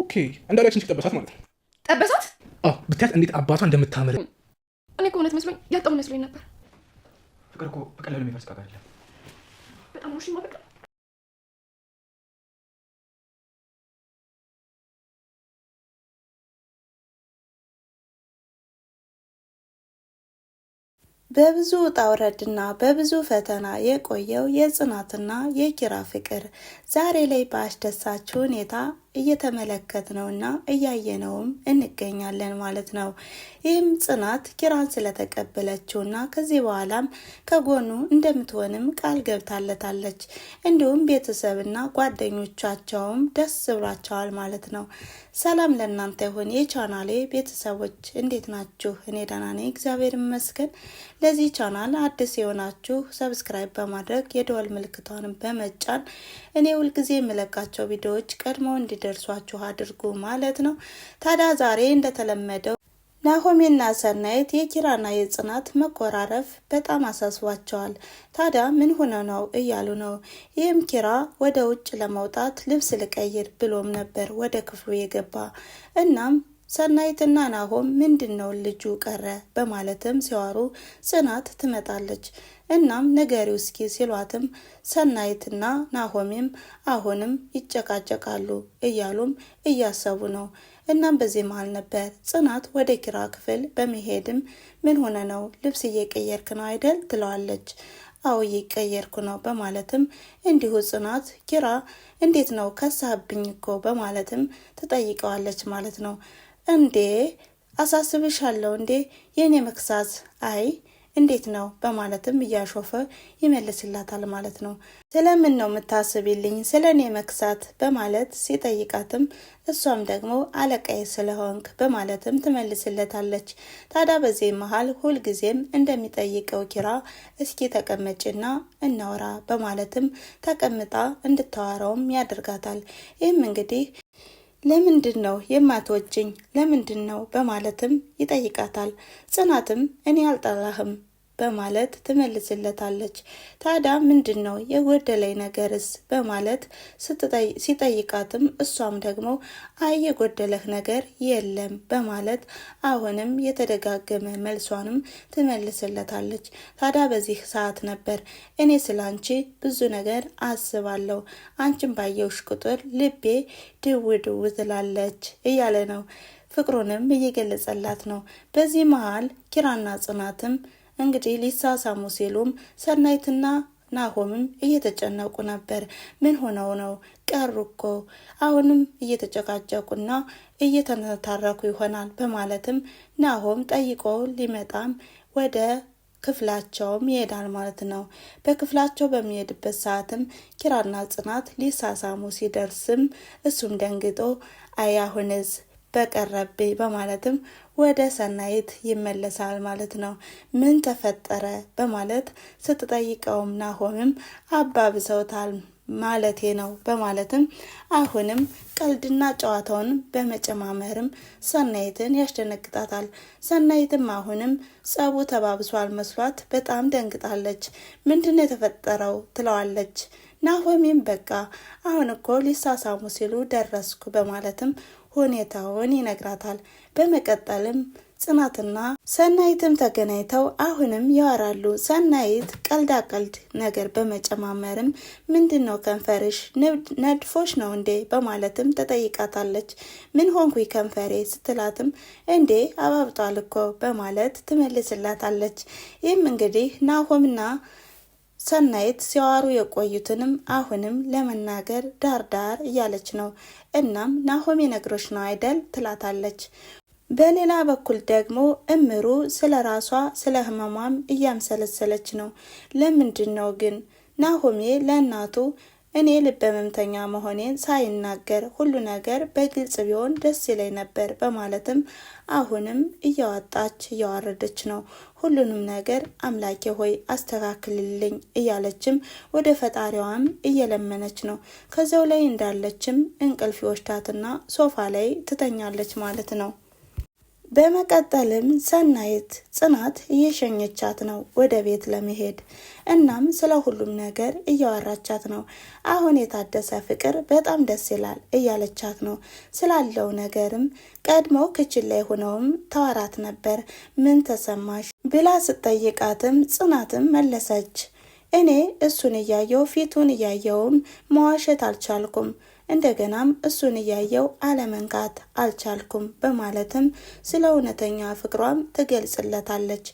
ኦኬ እንዳላችን ሲጠበሳት ማለት ነው። ጠበሳት? አዎ ብታያት እንዴት አባቷ እንደምታምር። እኔ እኮ እውነት መስሎኝ ያጣው መስሎኝ ነበር። ፍቅር እኮ በቀላሉ የሚፈርስ ቃል አይደለም። በጣም ነው ሽማ በቃ በብዙ ውጣ ውረድና በብዙ ፈተና የቆየው የጽናትና የኪራ ፍቅር ዛሬ ላይ በአስደሳች ሁኔታ እየተመለከትነውና እያየነውም እንገኛለን ማለት ነው። ይህም ጽናት ኪራን ስለተቀበለችውና ከዚህ በኋላም ከጎኑ እንደምትሆንም ቃል ገብታለታለች። እንዲሁም ቤተሰብና ጓደኞቻቸውም ደስ ብሏቸዋል ማለት ነው። ሰላም ለእናንተ ይሁን የቻናሌ ቤተሰቦች፣ እንዴት ናችሁ? እኔ ደህና ነኝ እግዚአብሔር ይመስገን። ለዚህ ቻናል አዲስ የሆናችሁ ሰብስክራይብ በማድረግ የደወል ምልክቷንም በመጫን እኔ ሁልጊዜ የምለቃቸው ቪዲዮዎች ቀድመው እንዲደርሷችሁ አድርጉ ማለት ነው። ታዲያ ዛሬ እንደተለመደው ናሆሜና ሰናይት የኪራና የጽናት መቆራረፍ በጣም አሳስቧቸዋል። ታዲያ ምን ሆነ ነው እያሉ ነው። ይህም ኪራ ወደ ውጭ ለመውጣት ልብስ ልቀይር ብሎም ነበር ወደ ክፍሉ የገባ። እናም ሰናይትና ናሆም ምንድነው ልጁ ቀረ በማለትም ሲዋሩ ጽናት ትመጣለች። እናም ንገሪው እስኪ ሲሏትም ሰናይትና ናሆሜም አሁንም ይጨቃጨቃሉ እያሉም እያሰቡ ነው። እናም በዚህ መሃል ነበር ጽናት ወደ ኪራ ክፍል በመሄድም ምን ሆነ ነው ልብስ እየቀየርክ ነው አይደል ትለዋለች። አዎ እየቀየርኩ ነው በማለትም እንዲሁ ጽናት ኪራ እንዴት ነው ከሳብኝ እኮ በማለትም ትጠይቀዋለች ማለት ነው። እንዴ አሳስብሻለሁ እንዴ የኔ መክሳት አይ እንዴት ነው በማለትም እያሾፈ ይመልስላታል ማለት ነው። ስለምን ነው የምታስቢልኝ ስለኔ መክሳት በማለት ሲጠይቃትም እሷም ደግሞ አለቃዬ ስለሆንክ በማለትም ትመልስለታለች። ታዲያ በዚህ መሃል ሁልጊዜም እንደሚጠይቀው ኪራ እስኪ ተቀመጭና እናወራ በማለትም ተቀምጣ እንድታወራውም ያደርጋታል። ይህም እንግዲህ ለምንድን ነው የማትወጂኝ ለምንድን ነው በማለትም ይጠይቃታል። ጽናትም እኔ አልጠላህም በማለት ትመልስለታለች። ታዲያ ምንድን ነው የጎደለኝ ነገርስ በማለት ሲጠይቃትም እሷም ደግሞ አይ የጎደለህ ነገር የለም በማለት አሁንም የተደጋገመ መልሷንም ትመልስለታለች። ታዲያ በዚህ ሰዓት ነበር እኔ ስላንቺ ብዙ ነገር አስባለሁ፣ አንቺን ባየውሽ ቁጥር ልቤ ድው ድው ትላለች እያለ ነው። ፍቅሩንም እየገለጸላት ነው። በዚህ መሃል ኪራና ጽናትም እንግዲህ ሊሳሳሙ ሲሉም ሰናይትና ናሆምም እየተጨነቁ ነበር። ምን ሆነው ነው ቀሩ እኮ አሁንም እየተጨቃጨቁና እየተነታረኩ ይሆናል በማለትም ናሆም ጠይቆ ሊመጣም ወደ ክፍላቸውም ይሄዳል ማለት ነው። በክፍላቸው በሚሄድበት ሰዓትም ኪራና ጽናት ሊሳሳሙ ሲደርስም እሱም ደንግጦ አይ አሁንስ በቀረብኝ በማለትም ወደ ሰናይት ይመለሳል ማለት ነው። ምን ተፈጠረ በማለት ስትጠይቀውም ናሆምም አባብሰውታል ማለቴ ነው በማለትም አሁንም ቀልድና ጨዋታውን በመጨማመርም ሰናይትን ያስደነግጣታል። ሰናይትም አሁንም ጸቡ ተባብሷል መስሏት በጣም ደንግጣለች። ምንድነው የተፈጠረው ትለዋለች። ናሆምም በቃ አሁን እኮ ሊሳሳሙ ሲሉ ደረስኩ በማለትም ሁኔታውን ይነግራታል። በመቀጠልም ጽናትና ሰናይትም ተገናኝተው አሁንም ያወራሉ። ሰናይት ቀልዳ ቀልድ ነገር በመጨማመርም ምንድነው ከንፈርሽ ነድፎሽ ነው እንዴ በማለትም ተጠይቃታለች። ምን ሆንኩኝ ከንፈሬ ስትላትም እንዴ አባብጧል እኮ በማለት ትመልስላታለች። ይህም እንግዲህ ናሆምና ሰናይት ሲያዋሩ የቆዩትንም አሁንም ለመናገር ዳርዳር እያለች ነው። እናም ናሆም ነግሮሽ ነው አይደል ትላታለች። በሌላ በኩል ደግሞ እምሩ ስለ ራሷ ስለ ህመሟም እያምሰለሰለች ነው። ለምንድን ነው ግን ናሆሜ ለእናቱ እኔ ልበ ህመምተኛ መሆኔን ሳይናገር ሁሉ ነገር በግልጽ ቢሆን ደስ ይለኝ ነበር በማለትም አሁንም እያወጣች እያዋረደች ነው። ሁሉንም ነገር አምላኬ ሆይ አስተካክልልኝ እያለችም ወደ ፈጣሪዋም እየለመነች ነው። ከዛው ላይ እንዳለችም እንቅልፍ ይወስዳትና ሶፋ ላይ ትተኛለች ማለት ነው። በመቀጠልም ሰናይት ጽናት እየሸኘቻት ነው ወደ ቤት ለመሄድ። እናም ስለ ሁሉም ነገር እያወራቻት ነው። አሁን የታደሰ ፍቅር በጣም ደስ ይላል እያለቻት ነው። ስላለው ነገርም ቀድሞ ክችል ላይ ሆነውም ታወራት ነበር። ምን ተሰማሽ ብላ ስትጠይቃትም ጽናትም መለሰች፣ እኔ እሱን እያየው ፊቱን እያየውም መዋሸት አልቻልኩም፣ እንደገናም እሱን እያየው አለመንካት አልቻልኩም በማለትም ስለ እውነተኛ ፍቅሯም ትገልጽለታለች።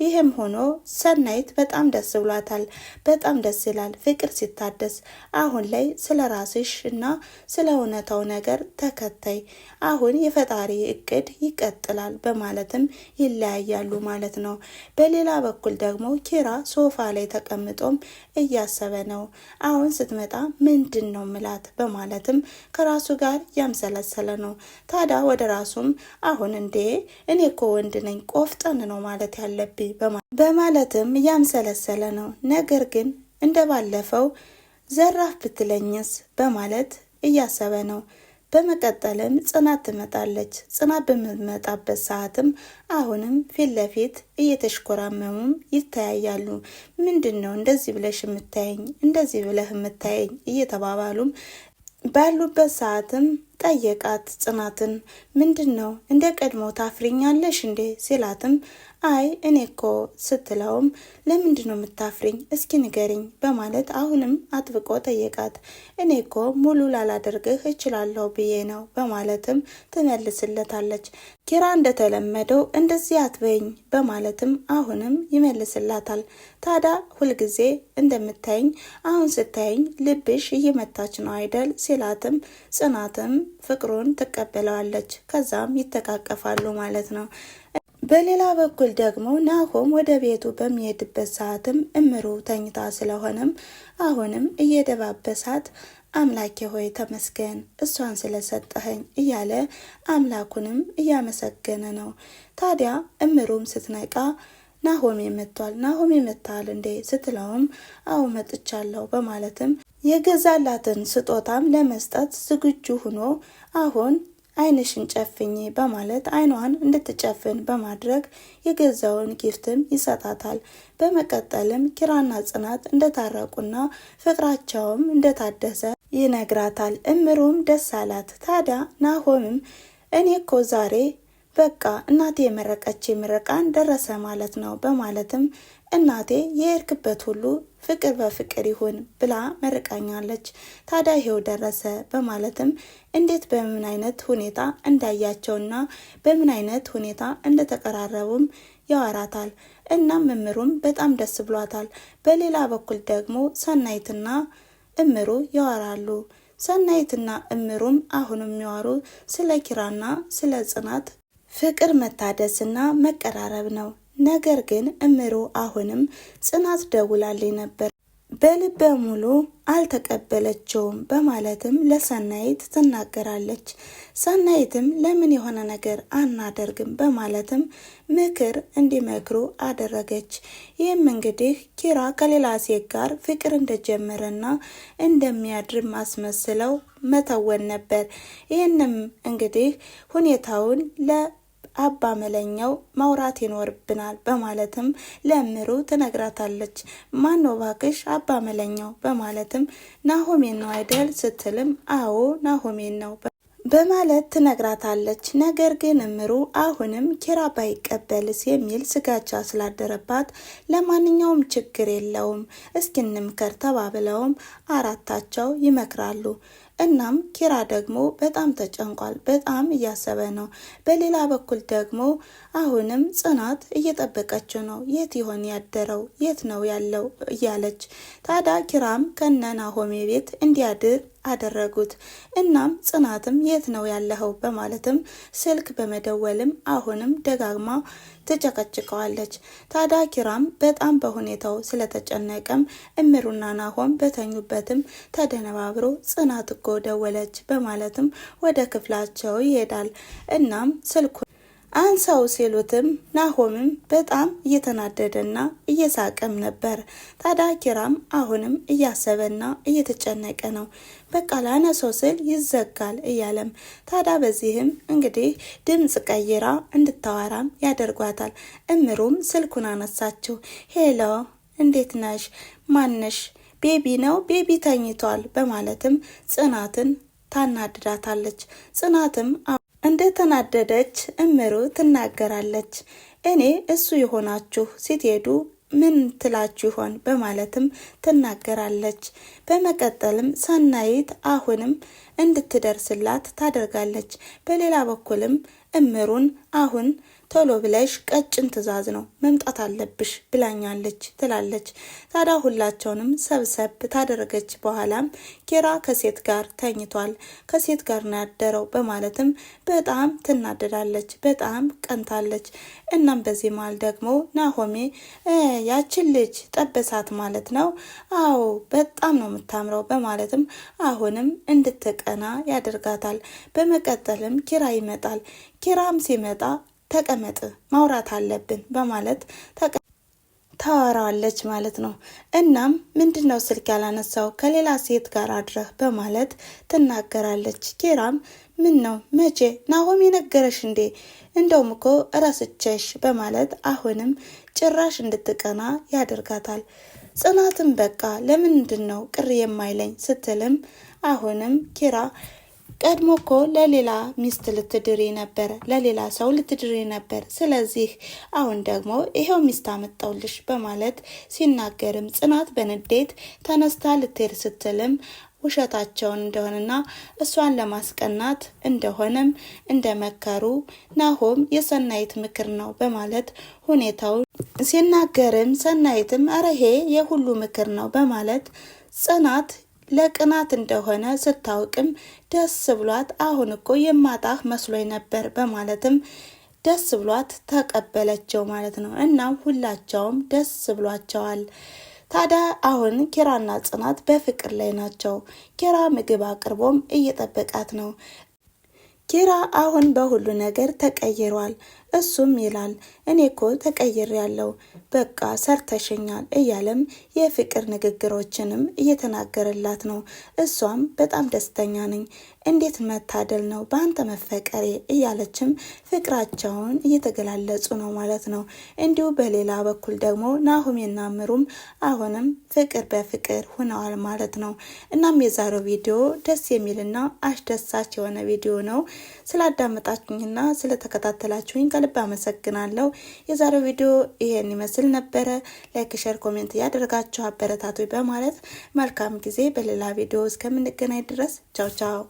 ይህም ሆኖ ሰናይት በጣም ደስ ብሏታል። በጣም ደስ ይላል ፍቅር ሲታደስ። አሁን ላይ ስለ ራስሽ እና ስለ እውነታው ነገር ተከታይ፣ አሁን የፈጣሪ እቅድ ይቀጥላል በማለትም ይለያያሉ ማለት ነው። በሌላ በኩል ደግሞ ኪራ ሶፋ ላይ ተቀምጦም እያሰበ ነው። አሁን ስትመጣ ምንድን ነው ምላት በማለትም ከራሱ ጋር ያምሰለሰለ ነው። ታዲያ ወደ ራሱም አሁን እንዴ እኔ እኮ ወንድ ነኝ ቆፍጠን ነው ማለት ያለብኝ በማለትም ያምሰለሰለ ነው። ነገር ግን እንደ ባለፈው ዘራፍ ብትለኝስ በማለት እያሰበ ነው። በመቀጠልም ጽናት ትመጣለች። ጽናት በምትመጣበት ሰዓትም አሁንም ፊት ለፊት እየተሽኮራመሙም ይተያያሉ። ምንድን ነው እንደዚህ ብለሽ የምታየኝ እንደዚህ ብለህ የምታየኝ እየተባባሉም ባሉበት ሰዓትም ጠየቃት ጽናትን። ምንድን ነው እንደ ቀድሞ ታፍሪኛለሽ እንዴ ሲላትም አይ እኔ እኮ ስትለውም ለምንድን ነው የምታፍሪኝ እስኪ ንገሪኝ በማለት አሁንም አጥብቆ ጠየቃት። እኔ እኮ ሙሉ ላላደርግህ እችላለሁ ብዬ ነው በማለትም ትመልስለታለች። ኪራ እንደተለመደው እንደዚህ አትበይኝ በማለትም አሁንም ይመልስላታል። ታዲያ ሁልጊዜ እንደምታይኝ አሁን ስታይኝ ልብሽ እየመታች ነው አይደል ሲላትም ጽናትም ፍቅሩን ትቀበለዋለች። ከዛም ይተቃቀፋሉ ማለት ነው። በሌላ በኩል ደግሞ ናሆም ወደ ቤቱ በሚሄድበት ሰዓትም እምሩ ተኝታ ስለሆነም አሁንም እየደባበሳት አምላኬ ሆይ ተመስገን እሷን ስለሰጠኸኝ እያለ አምላኩንም እያመሰገነ ነው። ታዲያ እምሩም ስትነቃ ናሆሜ መጥቷል፣ ናሆሜ መጥቷል እንዴ ስትለውም አዎ መጥቻለሁ በማለትም የገዛላትን ስጦታም ለመስጠት ዝግጁ ሆኖ አሁን አይንሽን ጨፍኝ በማለት አይኗን እንድትጨፍን በማድረግ የገዛውን ጊፍትም ይሰጣታል። በመቀጠልም ኪራና ጽናት እንደታረቁና ፍቅራቸውም እንደታደሰ ይነግራታል። እምሩም ደስ አላት። ታዲያ ናሆምም እኔ እኮ ዛሬ በቃ እናቴ የመረቀች ምርቃን ደረሰ ማለት ነው በማለትም እናቴ የሄድክበት ሁሉ ፍቅር በፍቅር ይሁን ብላ መርቃኛለች። ታዲያ ይሄው ደረሰ በማለትም እንዴት በምን አይነት ሁኔታ እንዳያቸውና በምን አይነት ሁኔታ እንደተቀራረቡም ያወራታል። እናም እምሩም በጣም ደስ ብሏታል። በሌላ በኩል ደግሞ ሰናይትና እምሩ ያወራሉ። ሰናይትና እምሩም አሁንም የሚያወሩ ስለ ኪራና ስለ ጽናት ፍቅር መታደስና መቀራረብ ነው። ነገር ግን እምሩ አሁንም ጽናት ደውላልኝ ነበር በልበ ሙሉ አልተቀበለችውም በማለትም ለሰናይት ትናገራለች። ሰናይትም ለምን የሆነ ነገር አናደርግም በማለትም ምክር እንዲመክሩ አደረገች። ይህም እንግዲህ ኪራ ከሌላ ሴት ጋር ፍቅር እንደጀመረና እንደሚያድር ማስመስለው መተወን ነበር። ይህንም እንግዲህ ሁኔታውን አባ መለኛው ማውራት ይኖርብናል በማለትም ለእምሩ ትነግራታለች። ማነው ባክሽ አባ መለኛው በማለትም ናሆሜን ነው አይደል ስትልም አዎ ናሆሜን ነው በማለት ትነግራታለች። ነገር ግን እምሩ አሁንም ኪራ ባይቀበልስ የሚል ስጋቻ ስላደረባት ለማንኛውም ችግር የለውም እስኪ እንምከር ተባብለውም አራታቸው ይመክራሉ። እናም ኪራ ደግሞ በጣም ተጨንቋል። በጣም እያሰበ ነው። በሌላ በኩል ደግሞ አሁንም ጽናት እየጠበቀችው ነው። የት ይሆን ያደረው? የት ነው ያለው? እያለች ታዲያ ኪራም ከነ ናሆሜ ቤት እንዲያድር አደረጉት። እናም ጽናትም የት ነው ያለኸው በማለትም ስልክ በመደወልም አሁንም ደጋግማ ትጨቀጭቀዋለች። ታዲያ ኪራም በጣም በሁኔታው ስለተጨነቀም እምሩና ናሆም በተኙበትም ተደነባብሮ ጽናት እኮ ደወለች በማለትም ወደ ክፍላቸው ይሄዳል። እናም ስልኩ አንሳው ሲሉትም ናሆምም በጣም እየተናደደና እየሳቀም ነበር። ታዲያ ኪራም አሁንም እያሰበና እየተጨነቀ ነው። በቃ ላነሳው ስል ይዘጋል እያለም ታዲያ በዚህም እንግዲህ ድምጽ ቀይራ እንድታወራም ያደርጓታል። እምሩም ስልኩን አነሳችው። ሄሎ እንዴት ነሽ? ማነሽ? ቤቢ ነው፣ ቤቢ ተኝቷል በማለትም ጽናትን ታናድዳታለች። ጽናትም እንደተናደደች እምሩ ትናገራለች። እኔ እሱ የሆናችሁ ስትሄዱ ምን ትላችሁ ይሆን በማለትም ትናገራለች። በመቀጠልም ሰናይት አሁንም እንድትደርስላት ታደርጋለች። በሌላ በኩልም እምሩን አሁን ቶሎ ብለሽ ቀጭን ትዕዛዝ ነው መምጣት አለብሽ ብላኛለች ትላለች። ታዲያ ሁላቸውንም ሰብሰብ ታደረገች በኋላም ኪራ ከሴት ጋር ተኝቷል፣ ከሴት ጋር ነው ያደረው በማለትም በጣም ትናደዳለች፣ በጣም ቀንታለች። እናም በዚህ መሃል ደግሞ ናሆሜ ያችን ልጅ ጠበሳት ማለት ነው፣ አዎ በጣም ነው የምታምረው በማለትም አሁንም እንድትቀና ያደርጋታል። በመቀጠልም ኪራ ይመጣል። ኪራም ሲመጣ ተቀመጥ ማውራት አለብን በማለት ታወራዋለች ማለት ነው። እናም ምንድነው ስልክ ያላነሳው ከሌላ ሴት ጋር አድረህ በማለት ትናገራለች። ኪራም ምን ነው መቼ ናሆም የነገረሽ እንዴ? እንደውም እኮ ረስቼሽ በማለት አሁንም ጭራሽ እንድትቀና ያደርጋታል። ጽናትም በቃ ለምንድን ነው ቅር የማይለኝ ስትልም አሁንም ኪራ ቀድሞ እኮ ለሌላ ሚስት ልትድሪ ነበር፣ ለሌላ ሰው ልትድሪ ነበር። ስለዚህ አሁን ደግሞ ይሄው ሚስት አመጣውልሽ በማለት ሲናገርም ጽናት በንዴት ተነስታ ልትሄድ ስትልም ውሸታቸውን እንደሆነና እሷን ለማስቀናት እንደሆነም እንደመከሩ ናሆም የሰናይት ምክር ነው በማለት ሁኔታው ሲናገርም ሰናይትም አረሄ የሁሉ ምክር ነው በማለት ጽናት ለቅናት እንደሆነ ስታውቅም ደስ ብሏት አሁን እኮ የማጣህ መስሎኝ ነበር በማለትም ደስ ብሏት ተቀበለችው ማለት ነው። እናም ሁላቸውም ደስ ብሏቸዋል። ታዲያ አሁን ኪራና ጽናት በፍቅር ላይ ናቸው። ኪራ ምግብ አቅርቦም እየጠበቃት ነው። ኪራ አሁን በሁሉ ነገር ተቀይሯል። እሱም ይላል እኔ እኮ ተቀይር ያለው በቃ ሰርተሽኛል እያለም የፍቅር ንግግሮችንም እየተናገረላት ነው። እሷም በጣም ደስተኛ ነኝ፣ እንዴት መታደል ነው በአንተ መፈቀሬ እያለችም ፍቅራቸውን እየተገላለጹ ነው ማለት ነው። እንዲሁ በሌላ በኩል ደግሞ ናሆሜና እምሩም አሁንም ፍቅር በፍቅር ሆነዋል ማለት ነው። እናም የዛሬው ቪዲዮ ደስ የሚልና አስደሳች የሆነ ቪዲዮ ነው። ስላዳመጣችሁኝና ስለተከታተላችሁኝ ከልብ አመሰግናለሁ። የዛሬው ቪዲዮ ይሄን ይመስል ነበረ። ላይክ፣ ሼር፣ ኮሜንት ያደርጋችሁ አበረታቱ በማለት መልካም ጊዜ። በሌላ ቪዲዮ እስከምንገናኝ ድረስ ቻው ቻው።